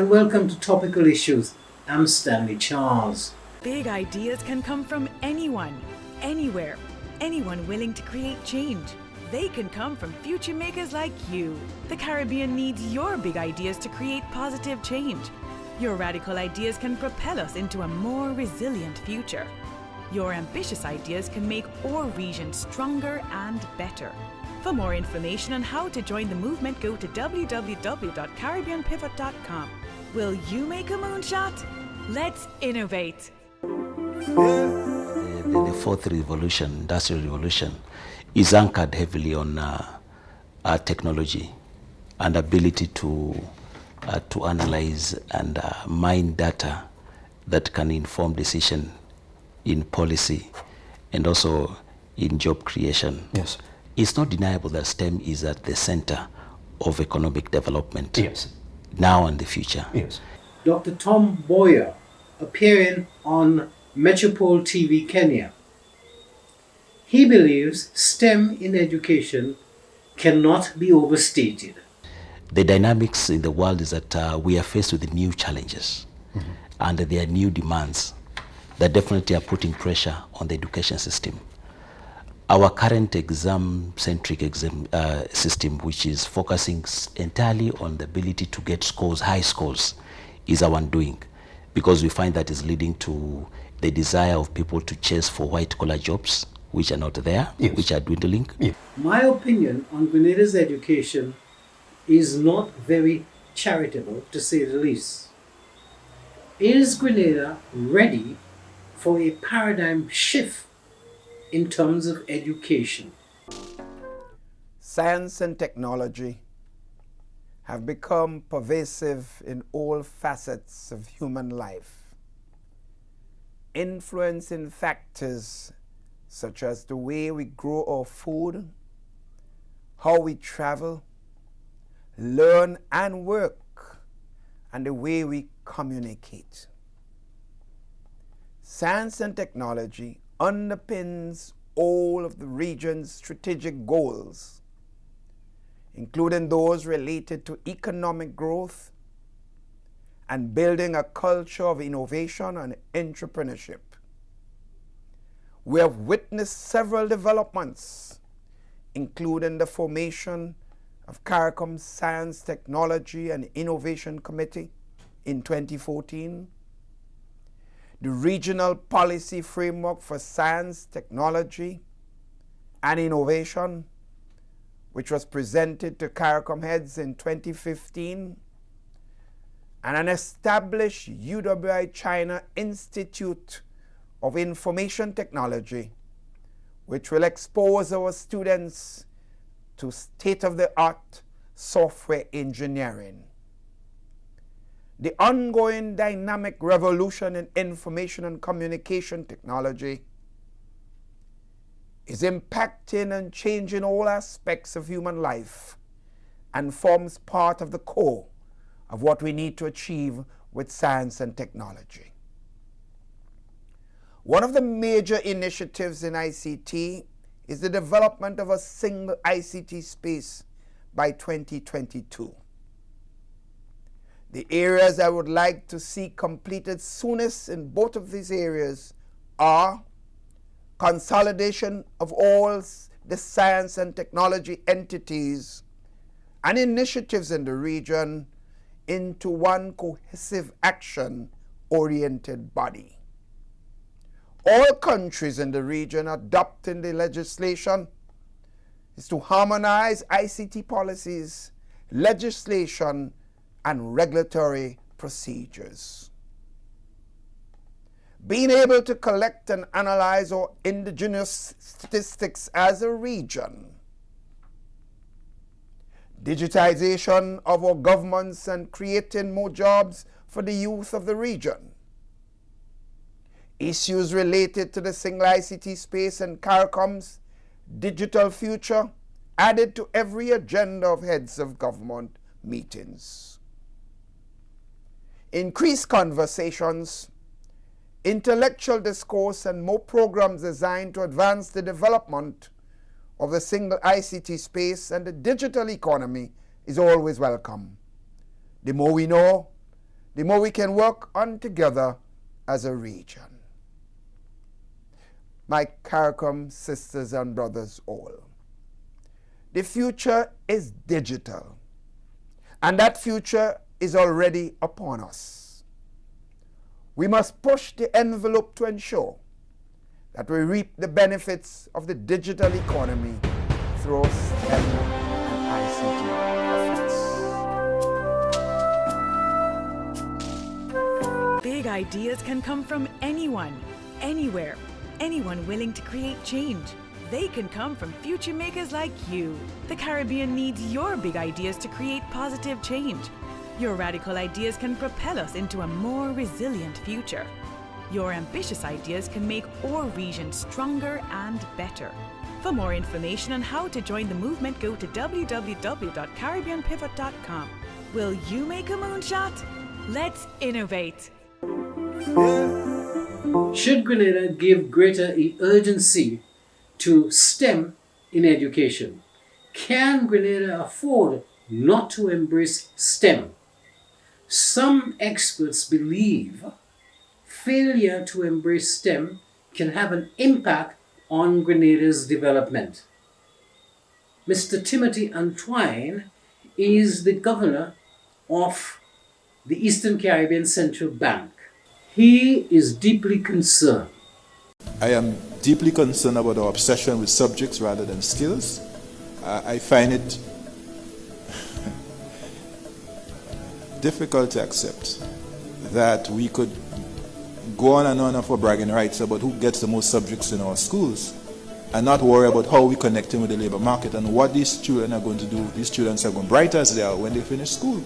and welcome to Topical Issues. I'm Stanley Charles. Big ideas can come from anyone, anywhere, anyone willing to create change. They can come from future makers like you. The Caribbean needs your big ideas to create positive change. Your radical ideas can propel us into a more resilient future. Your ambitious ideas can make our region stronger and better. For more information on how to join the movement, go to www.caribbeanpivot.com. Will you make a moonshot? Let's innovate. The fourth revolution, industrial revolution, is anchored heavily on technology and ability to analyze and mine data that can inform decision in policy and also in job creation. Yes. It's not deniable that STEM is at the center of economic development. Yes. Now and the future. Yes. Dr. Tom Boyer, appearing on Metropole TV Kenya. He believes STEM in education cannot be overstated. The dynamics in the world is that we are faced with new challenges, and there are new demands that definitely are putting pressure on the education system. Our current exam-centric system, which is focusing entirely on the ability to get scores, high scores, is our undoing, because we find that is leading to the desire of people to chase for white-collar jobs, which are not there, yes, which are dwindling. Yes. My opinion on Grenada's education is not very charitable, to say the least. Is Grenada ready for a paradigm shift in terms of education? Science and technology have become pervasive in all facets of human life, influencing factors such as the way we grow our food, how we travel, learn and work, and the way we communicate. Science and technology underpins all of the region's strategic goals, including those related to economic growth and building a culture of innovation and entrepreneurship. We have witnessed several developments, including the formation of CARICOM's Science, Technology and Innovation Committee in 2014, the Regional Policy Framework for Science, Technology and Innovation, which was presented to CARICOM heads in 2015, and an established UWI China Institute of Information Technology, which will expose our students to state-of-the-art software engineering. The ongoing dynamic revolution in information and communication technology is impacting and changing all aspects of human life and forms part of the core of what we need to achieve with science and technology. One of the major initiatives in ICT is the development of a single ICT space by 2022. The areas I would like to see completed soonest in both of these areas are consolidation of all the science and technology entities and initiatives in the region into one cohesive action-oriented body. All countries in the region adopting the legislation is to harmonize ICT policies, legislation, and regulatory procedures. Being able to collect and analyze our indigenous statistics as a region, digitization of our governments and creating more jobs for the youth of the region, issues related to the single ICT space and CARICOM's digital future added to every agenda of heads of government meetings. Increased conversations, intellectual discourse, and more programs designed to advance the development of the single ICT space and the digital economy is always welcome. The more we know, the more we can work on together as a region. My CARICOM sisters and brothers all, the future is digital, and that future is already upon us. We must push the envelope to ensure that we reap the benefits of the digital economy through STEM and ICT efforts. Big ideas can come from anyone, anywhere, anyone willing to create change. They can come from future makers like you. The Caribbean needs your big ideas to create positive change. Your radical ideas can propel us into a more resilient future. Your ambitious ideas can make our region stronger and better. For more information on how to join the movement, go to www.caribbeanpivot.com. Will you make a moonshot? Let's innovate. Should Grenada give greater urgency to STEM in education? Can Grenada afford not to embrace STEM? Some experts believe failure to embrace STEM can have an impact on Grenada's development. Mr. Timothy Antwine is the governor of the Eastern Caribbean Central Bank. He is deeply concerned. I am deeply concerned about our obsession with subjects rather than skills. I find it difficult to accept that we could go on and on for bragging rights about who gets the most subjects in our schools and not worry about how we connect in with the labor market and what these children are going to do. These children are going bright as they are when they finish school.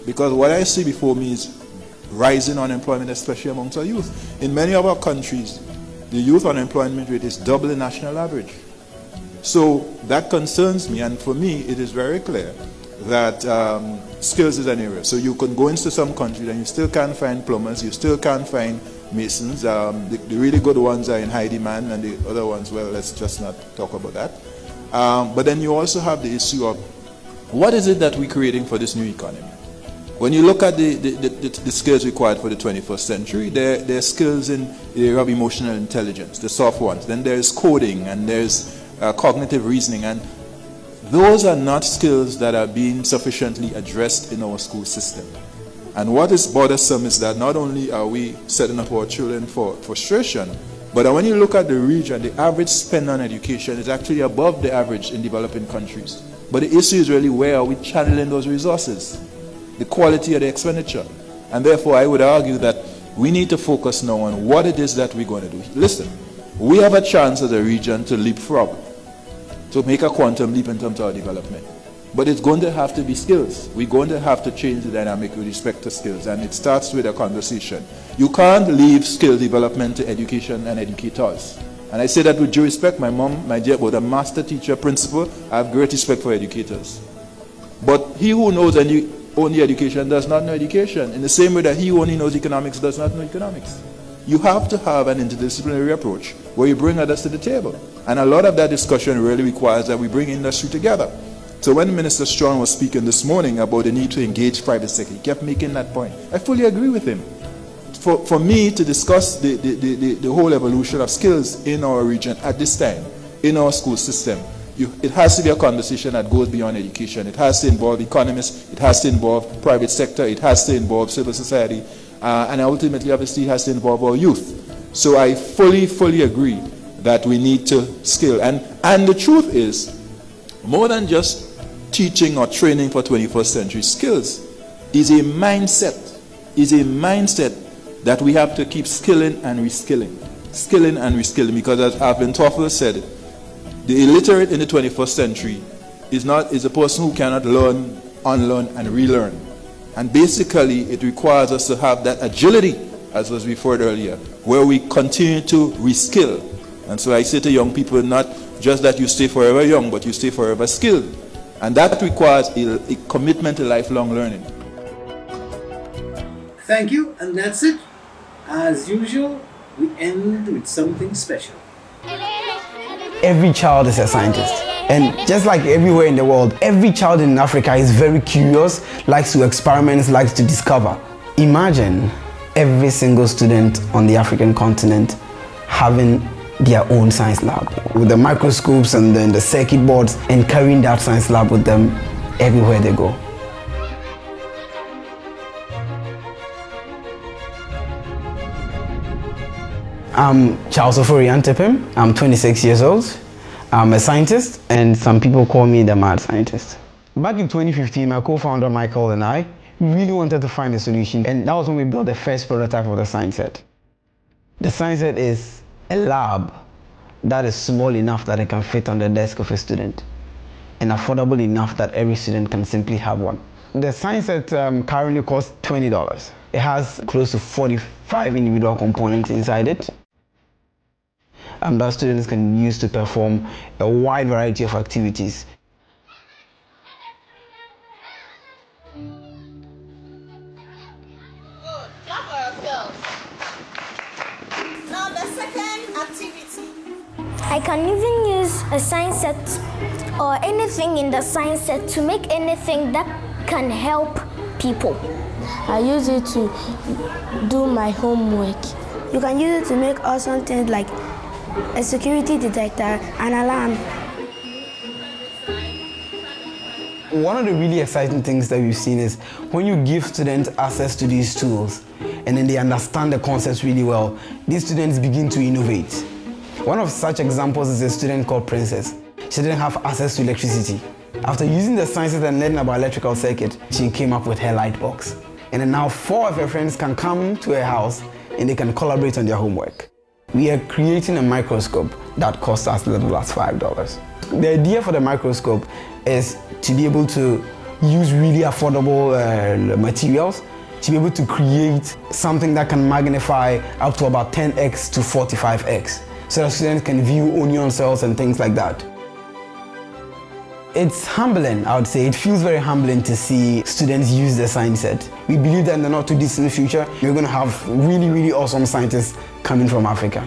Because what I see before me is rising unemployment, especially amongst our youth. In many of our countries, the youth unemployment rate is double the national average. So that concerns me, and for me it is very clear that skills is an area. So you can go into some countries and you still can't find plumbers, you still can't find masons. The really good ones are in high demand, and the other ones, well, let's just not talk about that. But then you also have the issue of what is it that we're creating for this new economy? When you look at the skills required for the 21st century, there are skills in the area of emotional intelligence, the soft ones. Then there's coding, and there's cognitive reasoning, and those are not skills that are being sufficiently addressed in our school system. And what is bothersome is that not only are we setting up our children for frustration, but when you look at the region, the average spend on education is actually above the average in developing countries. But the issue is really, where are we channeling those resources? The quality of the expenditure. And therefore I would argue that we need to focus now on what it is that we're going to do. Listen, we have a chance as a region to leapfrog, to make a quantum leap in terms of our development. But it's going to have to be skills. We're going to have to change the dynamic with respect to skills, and it starts with a conversation. You can't leave skill development to education and educators. And I say that with due respect. My mom, my dear, was a master teacher, principal. I have great respect for educators. But he who knows only education does not know education, in the same way that he who only knows economics does not know economics. You have to have an interdisciplinary approach where you bring others to the table. And a lot of that discussion really requires that we bring industry together. So when Minister Strong was speaking this morning about the need to engage private sector, he kept making that point. I fully agree with him. For me to discuss the whole evolution of skills in our region at this time, in our school system, it has to be a conversation that goes beyond education. It has to involve economists, it has to involve private sector, it has to involve civil society, and ultimately, obviously, it has to involve our youth. So I fully agree that we need to skill. And the truth is, more than just teaching or training for 21st century skills, is a mindset that we have to keep skilling and reskilling. Because as Alvin Toffler said, the illiterate in the 21st century is a person who cannot learn, unlearn, and relearn. And basically, it requires us to have that agility, as was referred earlier, where we continue to reskill. And so I say to young people, not just that you stay forever young, but you stay forever skilled. And that requires a commitment to lifelong learning. Thank you, and that's it. As usual, we end with something special. Every child is a scientist. And just like everywhere in the world, every child in Africa is very curious, likes to experiment, likes to discover. Imagine every single student on the African continent having their own science lab with the microscopes and then the circuit boards, and carrying that science lab with them everywhere they go. I'm Charles Ofori-Antepim. I'm 26 years old. I'm a scientist, and some people call me the mad scientist. Back in 2015, my co-founder Michael and I really wanted to find a solution, and that was when we built the first prototype of the Science Set. The Science Set is a lab that is small enough that it can fit on the desk of a student, and affordable enough that every student can simply have one. The Science Set currently costs $20. It has close to 45 individual components inside it that students can use to perform a wide variety of activities. Now the second activity. I can even use a science set or anything in the science set to make anything that can help people. I use it to do my homework. You can use it to make awesome things like a security detector, an alarm. One of the really exciting things that we've seen is when you give students access to these tools and then they understand the concepts really well, these students begin to innovate. One of such examples is a student called Princess. She didn't have access to electricity. After using the sciences and learning about electrical circuit, she came up with her light box. And then now 4 of her friends can come to her house and they can collaborate on their homework. We are creating a microscope that costs as little as $5. The idea for the microscope is to be able to use really affordable materials, to be able to create something that can magnify up to about 10x to 45x, so that students can view onion cells and things like that. It's humbling, I would say. It feels very humbling to see students use the science set. We believe that in the not too distant future, we're going to have really, really awesome scientists coming from Africa.